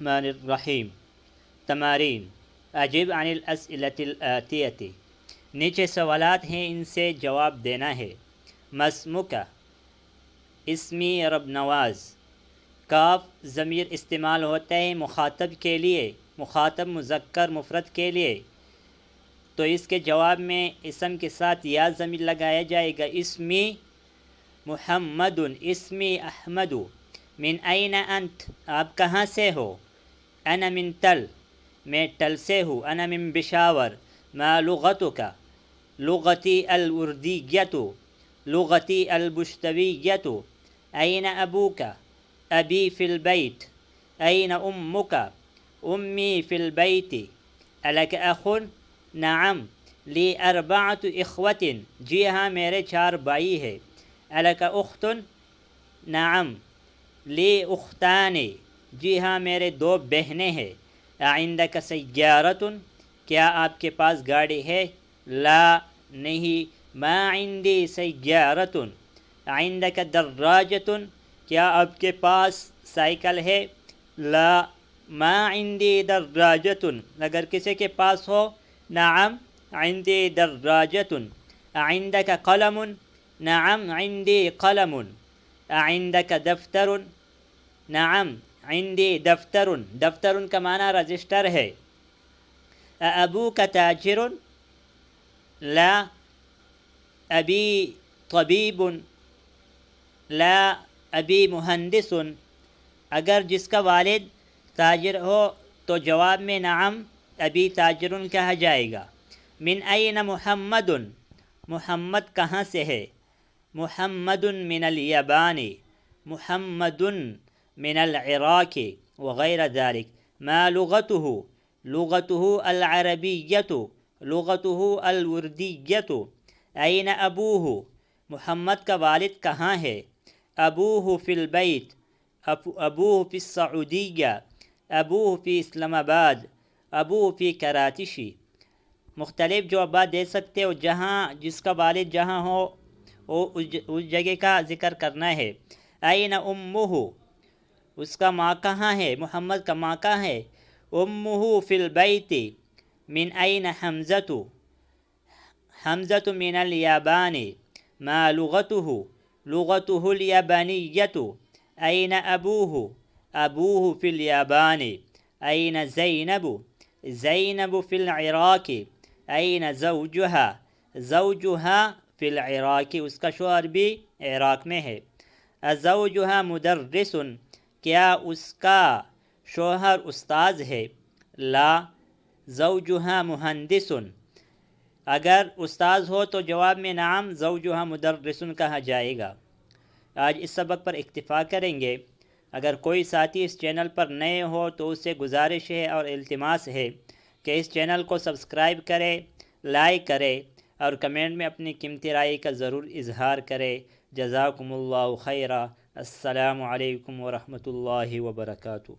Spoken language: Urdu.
الرحمن الرحیم۔ تمارین اجب عن الاسئلۃ الآتیۃ، نیچے سوالات ہیں ان سے جواب دینا ہے۔ مسمک، اسمی رب نواز، کاف ضمیر استعمال ہوتا ہے مخاطب کے لیے، مخاطب مذکر مفرد کے لیے، تو اس کے جواب میں اسم کے ساتھ یا ضمیر لگایا جائے گا۔ اسمی محمد، اسمی احمد۔ من این انت، آپ کہاں سے ہو؟ انا من تل، میں تل سے ہوں۔ انا من بشاور۔ ما لغتک؟ لغتی الوردیۃ، لغتی البشتویۃ۔ این ابوک؟ ابی فی البیت۔ این امک؟ امی فی البیت۔ الک اخ؟ نعم۔ لی اربعۃ اخوۃ، جی ہاں میرے 4 بھائی ہے۔ الک اخت؟ نعم۔ لی اختان، جی ہاں میرے 2 بہنیں ہیں۔ اعندک سیارۃ، کیا آپ کے پاس گاڑی ہے؟ لا، نہیں۔ ما عندی سیارۃ۔ اعندک دراجۃ، کیا آپ کے پاس سائیکل ہے؟ لا، ما عندی دراجۃ۔ اگر کسی کے پاس ہو، نعم عندی دراجۃ۔ اعندک قلم؟ نعم عندی قلم۔ اعندک دفتر؟ نعم عندی دفتر۔ دفتر کا معنی رجسٹر ہے۔ ابوک تاجر؟ لا، ابی طبیب۔ لا، ابی مہندس۔ اگر جس کا والد تاجر ہو تو جواب میں نعم ابی تاجر کہا جائے گا۔ من این محمد؟ محمد کہاں سے ہے؟ محمد من الیابان، محمد من العراق وغیر ذلك۔ ما لغته؟ لغته العربیۃ، لغته الوردیۃ۔ این ابوہ؟ محمد کا والد کہاں ہے؟ ابوہ فی البیت، ابوہ فی السعودیہ، ابوہ فی اسلام آباد، ابوہ فی کراچی۔ مختلف جوابات دے سکتے ہو، جہاں جس کا والد جہاں ہو وہ اس جگہ کا ذکر کرنا ہے۔ این امہ؟ اس کا ماں کہاں ہے؟ محمد کا ماں کہاں ہے؟ امہ فی البیت۔ من این حمزۃ؟ حمزۃ من الیابان۔ ما لغتہ؟ لغتہ الیابانیۃ۔ این ابوہ؟ ابوہ فی الیابان۔ این زینب؟ زینب فی العراق۔ این زوجہا؟ زوجہا فی العراق، اس کا شوہر بھی عراق میں ہے۔ ازوجہا مدرس؟ کیا اس کا شوہر استاذ ہے؟ لا، زوجہا مہندس۔ اگر استاذ ہو تو جواب میں نعم زوجہا مدرس کہا جائے گا۔ آج اس سبق پر اکتفا کریں گے۔ اگر کوئی ساتھی اس چینل پر نئے ہو تو اس سے گزارش ہے اور التماس ہے کہ اس چینل کو سبسکرائب کرے، لائک کرے اور کمنٹ میں اپنی قیمتی رائے کا ضرور اظہار کرے۔ جزاکم اللہ خیرا۔ السلام علیکم ورحمۃ اللہ وبرکاتہ۔